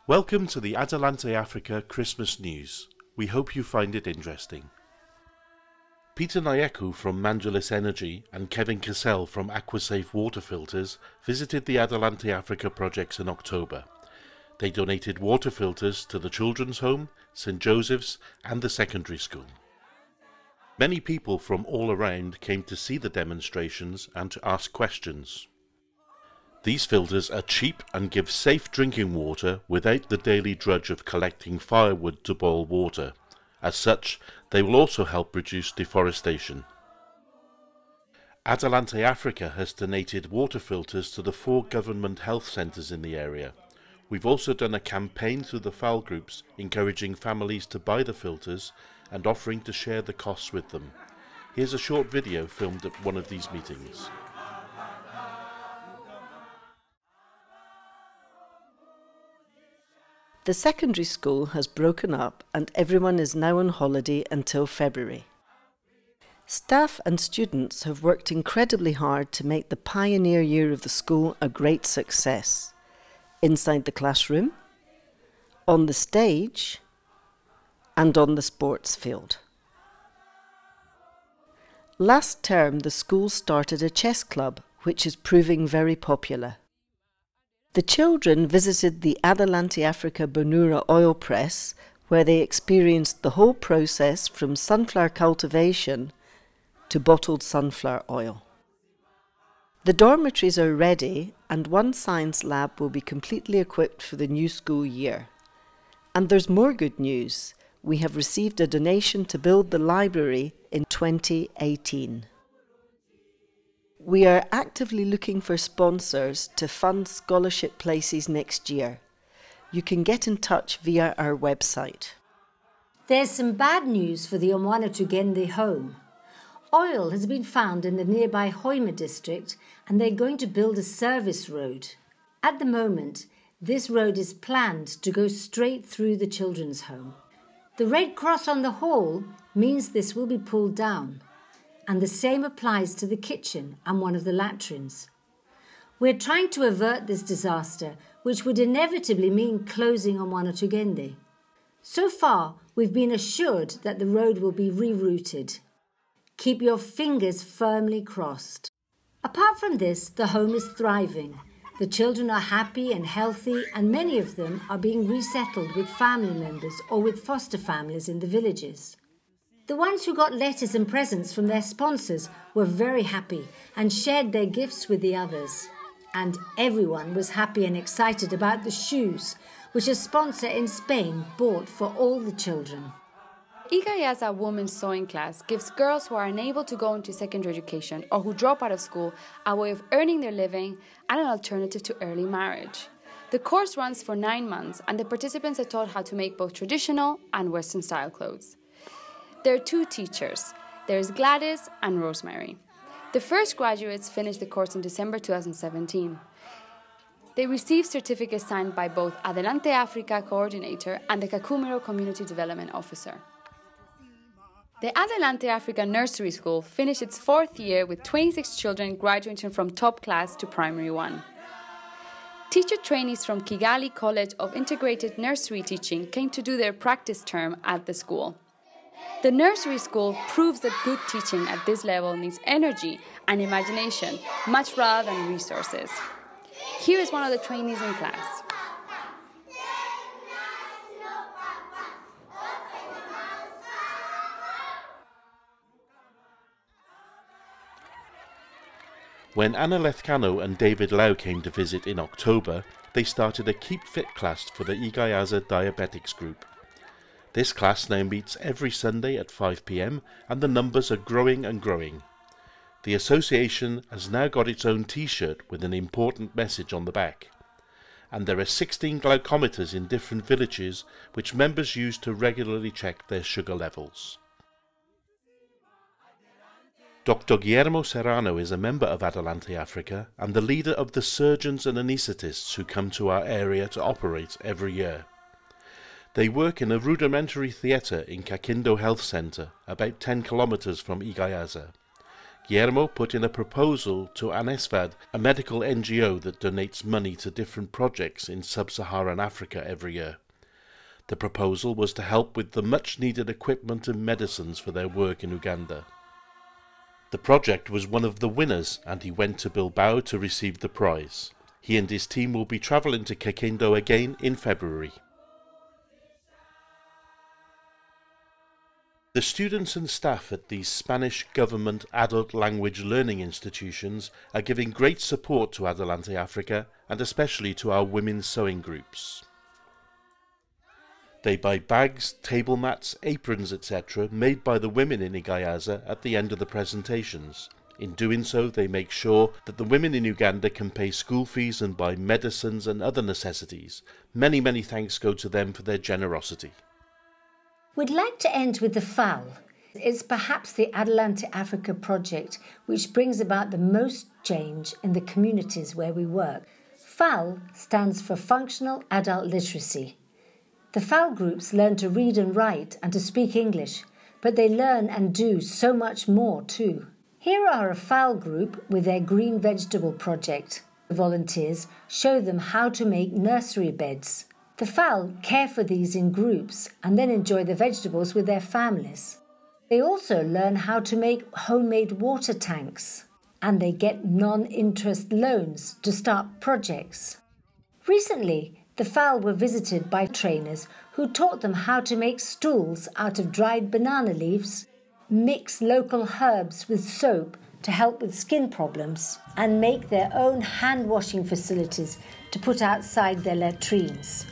Welcome to the Adelante Africa Christmas News. We hope you find it interesting. Peter Nayeku from Mandulis Energy and Kevin Cassell from Aquasafe Water Filters visited the Adelante Africa projects in October. They donated water filters to the Children's Home, St. Joseph's and the secondary school. Many people from all around came to see the demonstrations and to ask questions. These filters are cheap and give safe drinking water without the daily drudge of collecting firewood to boil water. As such, they will also help reduce deforestation. Adelante Africa has donated water filters to the 4 government health centres in the area. We've also done a campaign through the FAL groups encouraging families to buy the filters and offering to share the costs with them. Here's a short video filmed at one of these meetings. The secondary school has broken up and everyone is now on holiday until February. Staff and students have worked incredibly hard to make the pioneer year of the school a great success. Inside the classroom, on the stage, and on the sports field. Last term, the school started a chess club, which is proving very popular. The children visited the Adelante Africa Bonura oil press, where they experienced the whole process from sunflower cultivation to bottled sunflower oil. The dormitories are ready and one science lab will be completely equipped for the new school year. And there's more good news. We have received a donation to build the library in 2018. We are actively looking for sponsors to fund scholarship places next year. You can get in touch via our website. There's some bad news for the Omwana-Tugende home. Oil has been found in the nearby Hoima district and they're going to build a service road. At the moment, this road is planned to go straight through the children's home. The red cross on the hall means this will be pulled down. And the same applies to the kitchen and one of the latrines. We're trying to avert this disaster, which would inevitably mean closing Omwana-Tugende. So far, we've been assured that the road will be rerouted. Keep your fingers firmly crossed. Apart from this, the home is thriving. The children are happy and healthy, and many of them are being resettled with family members or with foster families in the villages. The ones who got letters and presents from their sponsors were very happy and shared their gifts with the others. And everyone was happy and excited about the shoes, which a sponsor in Spain bought for all the children. Igayaza women's sewing class gives girls who are unable to go into secondary education or who drop out of school a way of earning their living and an alternative to early marriage. The course runs for 9 months and the participants are taught how to make both traditional and Western style clothes. There are 2 teachers. There's Gladys and Rosemary. The first graduates finished the course in December 2017. They received certificates signed by both Adelante Africa Coordinator and the Kakumiro Community Development Officer. The Adelante Africa Nursery School finished its 4th year with 26 children graduating from top class to primary 1. Teacher trainees from Kigali College of Integrated Nursery Teaching came to do their practice term at the school. The nursery school proves that good teaching at this level needs energy and imagination, much rather than resources. Here is one of the trainees in class. When Anna Lethcano and David Lau came to visit in October, they started a Keep Fit class for the Igayaza Diabetics group. This class now meets every Sunday at 5 p.m. and the numbers are growing and growing. The association has now got its own t-shirt with an important message on the back. And there are 16 glucometers in different villages which members use to regularly check their sugar levels. Dr. Guillermo Serrano is a member of Adelante Africa and the leader of the surgeons and anaesthetists who come to our area to operate every year. They work in a rudimentary theatre in Kakindo Health Centre, about 10 kilometres from Igayaza. Guillermo put in a proposal to ANESFAD, a medical NGO that donates money to different projects in sub-Saharan Africa every year. The proposal was to help with the much-needed equipment and medicines for their work in Uganda. The project was one of the winners, and he went to Bilbao to receive the prize. He and his team will be travelling to Quequindo again in February. The students and staff at these Spanish government adult language learning institutions are giving great support to Adelante Africa and especially to our women's sewing groups. They buy bags, table mats, aprons, etc. made by the women in Igayaza at the end of the presentations. In doing so, they make sure that the women in Uganda can pay school fees and buy medicines and other necessities. Many, many thanks go to them for their generosity. We'd like to end with the FAL. It's perhaps the Adelante Africa project which brings about the most change in the communities where we work. FAL stands for Functional Adult Literacy. The FAL groups learn to read and write and to speak English, but they learn and do so much more too. Here are a FAL group with their green vegetable project. The volunteers show them how to make nursery beds. The FAL care for these in groups and then enjoy the vegetables with their families. They also learn how to make homemade water tanks, and they get non-interest loans to start projects. Recently, the FAL were visited by trainers who taught them how to make stools out of dried banana leaves, mix local herbs with soap to help with skin problems, and make their own hand-washing facilities to put outside their latrines.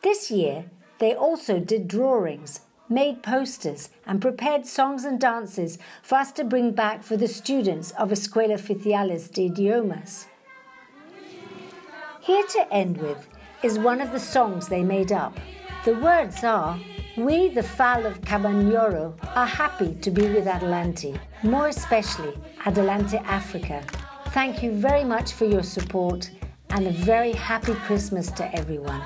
This year, they also did drawings, made posters, and prepared songs and dances for us to bring back for the students of Escuela Oficiales de Idiomas. Here to end with is one of the songs they made up. The words are, "We, the FAL of Cabanyoro, are happy to be with Adelante, more especially Adelante Africa. Thank you very much for your support and a very happy Christmas to everyone."